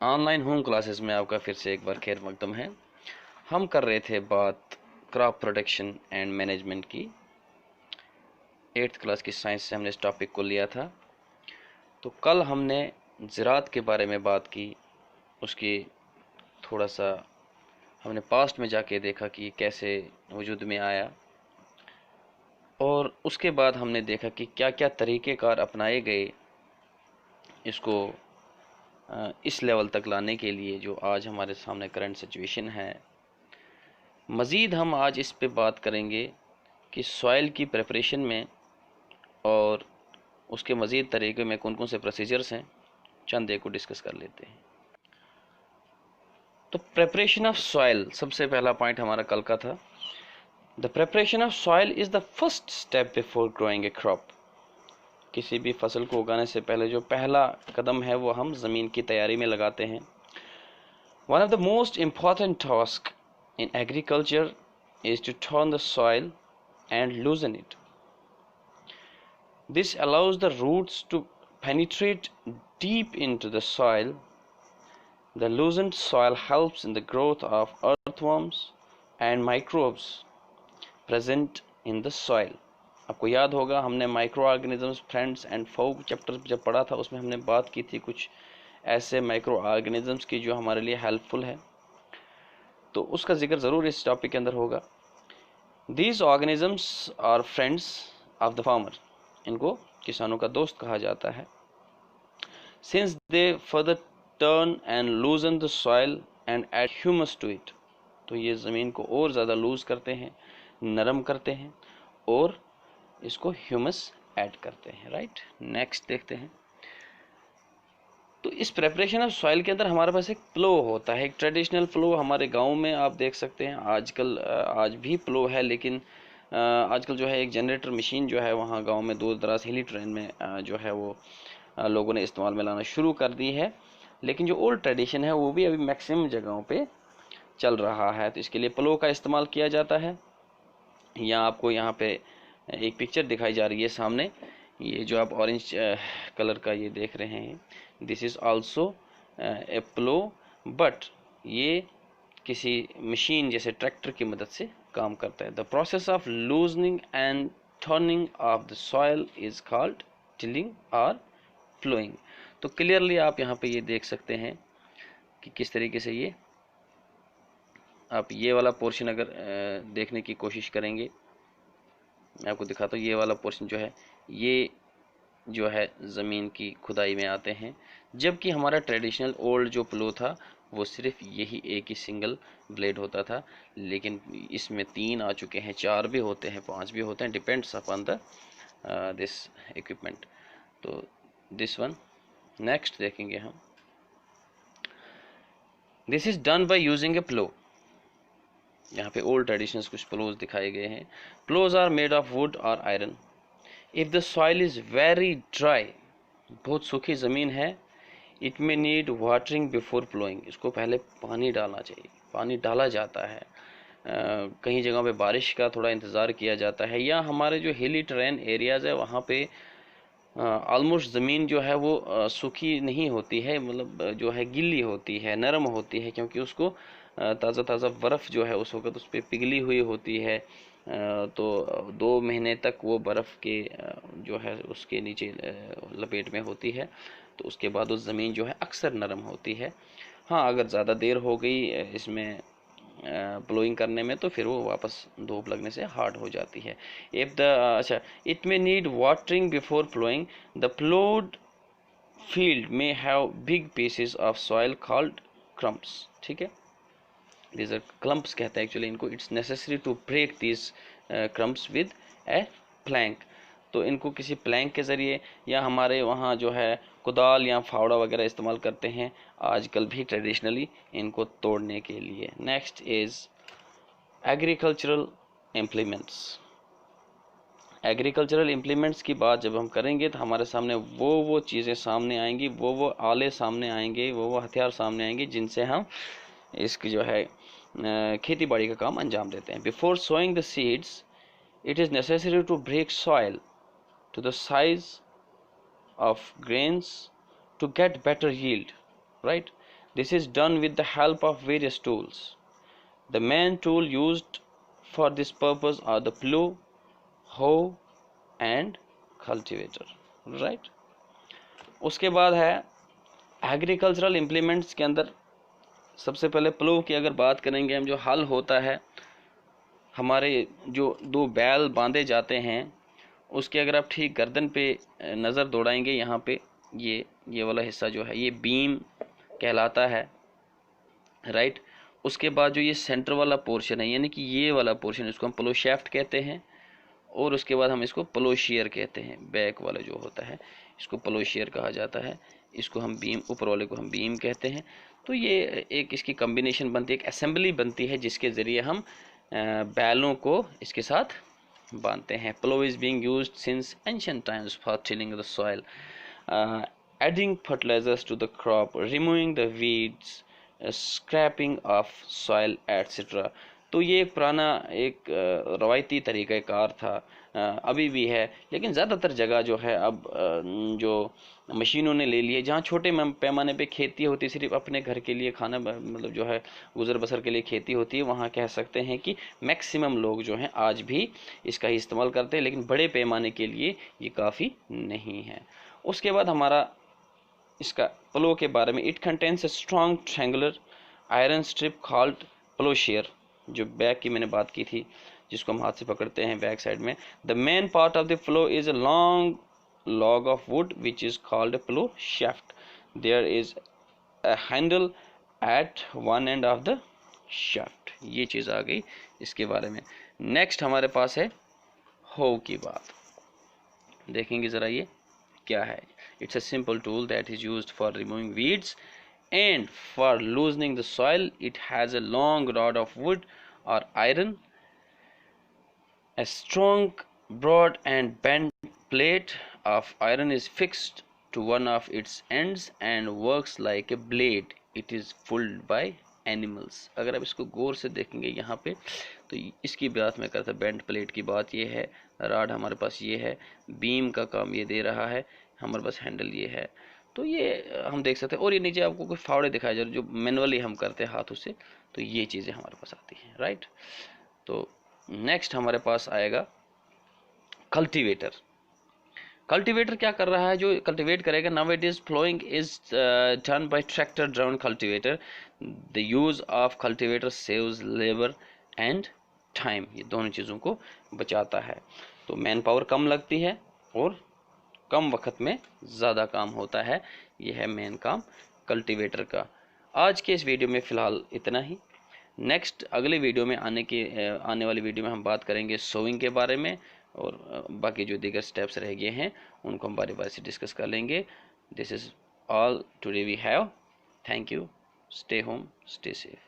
Online home classes में आपका फिर से एक बार खैर मकदम है। हम कर रहे थे बात क्रॉप प्रोटेक्शन एंड मैनेजमेंट की। 8th क्लास की साइंस से हमने इस टॉपिक को लिया था। तो कल हमने ज़राअत के बारे में बात की, उसकी थोड़ा सा हमने पास्ट में जाके देखा कि कैसे वजूद में आया, और उसके बाद हमने देखा कि क्या क्या तरीक़ेकार अपनाए गए इसको इस लेवल तक लाने के लिए जो आज हमारे सामने करंट सिचुएशन है। मज़ीद हम आज इस पे बात करेंगे कि सॉइल की प्रिपरेशन में और उसके मज़ीद तरीक़े में कौन कौन से प्रोसीजर्स हैं, चंद एक को डिस्कस कर लेते हैं। तो प्रिपरेशन ऑफ सॉइल सबसे पहला पॉइंट हमारा कल का था। The preparation of soil is the first step before growing A crop. किसी भी फसल को उगाने से पहले जो पहला कदम है वो हम ज़मीन की तैयारी में लगाते हैं। One of the most important task in agriculture is to turn the soil and loosen it. This allows the roots to penetrate deep into the soil. The loosened soil helps in the growth of earthworms and microbes present in the soil. आपको याद होगा हमने microorganisms, friends and foe chapter जब पढ़ा था उसमें हमने बात की थी कुछ ऐसे माइक्रो ऑर्गेनिजम्स की जो हमारे लिए हेल्पफुल है, तो उसका जिक्र ज़रूर इस टॉपिक के अंदर होगा। These organisms are friends of the farmer. इनको किसानों का दोस्त कहा जाता है। Since they further turn and loosen the soil and add humus to it. तो ये ज़मीन को और ज़्यादा लूज करते हैं, नरम करते हैं और इसको ह्यूमस ऐड करते हैं। राइट, नेक्स्ट देखते हैं। तो इस प्रेपरेशन ऑफ सॉइल के अंदर हमारे पास एक प्लो होता है, एक ट्रेडिशनल प्लो। हमारे गांव में आप देख सकते हैं आजकल आज भी प्लो है, लेकिन आजकल जो है एक जनरेटर मशीन जो है वहाँ गांव में दूर दराज हिली ट्रेन में जो है वो लोगों ने इस्तेमाल में लाना शुरू कर दी है। लेकिन जो ओल्ड ट्रेडिशन है वो भी अभी मैक्सिमम जगहों पे चल रहा है। तो इसके लिए प्लो का इस्तेमाल किया जाता है। यहाँ आपको यहाँ पे एक पिक्चर दिखाई जा रही है सामने, ये जो आप ऑरेंज कलर का ये देख रहे हैं, this is also a plough, but ये किसी मशीन जैसे ट्रैक्टर की मदद से काम करता है। The process of loosening and turning of the soil is called tilling और प्लोइंग। तो क्लियरली आप यहाँ पे ये देख सकते हैं कि किस तरीके से ये आप ये वाला पोर्शन अगर देखने की कोशिश करेंगे, मैं आपको दिखाता हूँ। ये वाला पोर्शन जो है ये जो है ज़मीन की खुदाई में आते हैं, जबकि हमारा ट्रेडिशनल ओल्ड जो प्लो था वो सिर्फ यही एक ही सिंगल ब्लेड होता था, लेकिन इसमें 3 आ चुके हैं, 4 भी होते हैं, 5 भी होते हैं, depends upon the this equipment. तो दिस वन नेक्स्ट देखेंगे हम। This is done by using a plough. यहाँ पे ओल्ड ट्रेडिशंस कुछ प्लोज दिखाए गए हैं। Ploughs are made of wood और iron. If the soil is very dry, बहुत सूखी ज़मीन है, it may need watering before ploughing. इसको पहले पानी डालना चाहिए, पानी डाला जाता है। कहीं जगह पे बारिश का थोड़ा इंतज़ार किया जाता है, या हमारे जो हिली टेरेन एरियाज़ है वहाँ पे ऑलमोस्ट ज़मीन जो है वो सूखी नहीं होती है, मतलब जो है गिल्ली होती है, नरम होती है, क्योंकि उसको ताज़ा ताज़ा बर्फ़ जो है उस वक्त उस पर पिघली हुई होती है। तो 2 महीने तक वो बर्फ़ के जो है उसके नीचे लपेट में होती है, तो उसके बाद उस ज़मीन जो है अक्सर नरम होती है। हाँ, अगर ज़्यादा देर हो गई इसमें प्लोइंग करने में तो फिर वो वापस धूप लगने से हार्ड हो जाती है। इफ द अच्छा, it may need watering before ploughing. The ploughed field में have big pieces of soil called crumps. ठीक है, these are clumps कहते हैं एक्चुअली इनको। It's necessary to break this crumps with a plank. तो इनको किसी प्लैंक के ज़रिए या हमारे वहाँ जो है कुदाल या फावड़ा वगैरह इस्तेमाल करते हैं आजकल भी ट्रेडिशनली इनको तोड़ने के लिए। Next is agricultural implements. Agricultural implements की बात जब हम करेंगे तो हमारे सामने वो चीज़ें सामने आएंगी, वो आले सामने आएंगे, वो हथियार सामने आएंगे जिनसे हम इसकी जो है खेती बाड़ी का काम अंजाम देते हैं। Before sowing the seeds it is necessary to break soil to the size of grains to get better yield, right? This is done with the help of various tools. The main tool used for this purpose are the plough, hoe and cultivator. Right? उसके बाद है agricultural implements के अंदर सबसे पहले प्लो की अगर बात करेंगे हम, जो हल होता है, हमारे जो दो बैल बांधे जाते हैं उसके अगर आप ठीक गर्दन पे नज़र दौड़ाएंगे, यहाँ पे ये वाला हिस्सा जो है ये बीम कहलाता है। राइट? उसके बाद जो ये सेंटर वाला पोर्शन है, यानी कि ये वाला पोर्शन, इसको हम प्लो शेफ्ट कहते हैं, और उसके बाद हम इसको प्लोशियर कहते हैं। बैक वाला जो होता है इसको प्लोशियर कहा जाता है, इसको हम बीम, ऊपर वाले को हम बीम कहते हैं। तो ये एक इसकी कम्बिनेशन बनती है, एक असेंबली बनती है जिसके ज़रिए हम बैलों को इसके साथ बांधते हैं। Plough is being used since ancient times for tilling the soil, adding fertilisers to the crop, removing the weeds, scrapping off soil etcetera. तो ये एक पुराना एक रवायती तरीक़ाकार था, अभी भी है, लेकिन ज़्यादातर जगह जो है अब जो मशीनों ने ले लिए, जहाँ छोटे पैमाने पे खेती होती, सिर्फ अपने घर के लिए खाना मतलब जो है गुजर बसर के लिए खेती होती है, वहाँ कह सकते हैं कि मैक्सिमम लोग जो हैं आज भी इसका ही इस्तेमाल करते हैं, लेकिन बड़े पैमाने के लिए ये काफ़ी नहीं है। उसके बाद हमारा इसका प्लो के बारे में, it contains a strong triangular iron strip called ploughshare, जो बैक की मैंने बात की थी, जिसको हम हाथ से पकड़ते हैं बैक साइड में। The main part of the plough is a long log of wood which is called a plough shaft. There is a handle at one end of the shaft. ये चीज़ आ गई इसके बारे में। नेक्स्ट हमारे पास है hoe की बात, देखेंगे ज़रा ये क्या है। It's a simple tool that is used for removing weeds and for loosening the soil. It has a long rod of wood or iron, a strong, broad and bent plate of iron is fixed to one of its ends and works like a blade. It is pulled by animals. अगर आप इसको गौर से देखेंगे यहाँ पे, तो इसकी बात मैं करता, बेंट प्लेट की बात ये है, राड हमारे पास ये है, बीम का काम ये दे रहा है, हमारे पास हैंडल ये है। तो ये हम देख सकते हैं, और ये नीचे आपको कोई फावड़े दिखाए जा रहे जो मैनुअली हम करते हैं हाथों से, तो ये चीज़ें हमारे पास आती हैं। राइट? तो नेक्स्ट हमारे पास आएगा कल्टीवेटर। कल्टीवेटर क्या कर रहा है, जो कल्टीवेट करेगा, now it is following is done bye tractor drown cultivator. The use of cultivator saves labour and time, ये दोनों चीज़ों को बचाता है। तो मैन पावर कम लगती है और कम वक्त में ज़्यादा काम होता है, ये है मेन काम कल्टीवेटर का। आज के इस वीडियो में फ़िलहाल इतना ही। नेक्स्ट अगले वीडियो में आने वाली वीडियो में हम बात करेंगे सोइंग के बारे में, और बाकी जो दीगर स्टेप्स रह गए हैं उनको हम बारी बारी से डिस्कस कर लेंगे। This is all today we have. Thank you. Stay home, stay safe.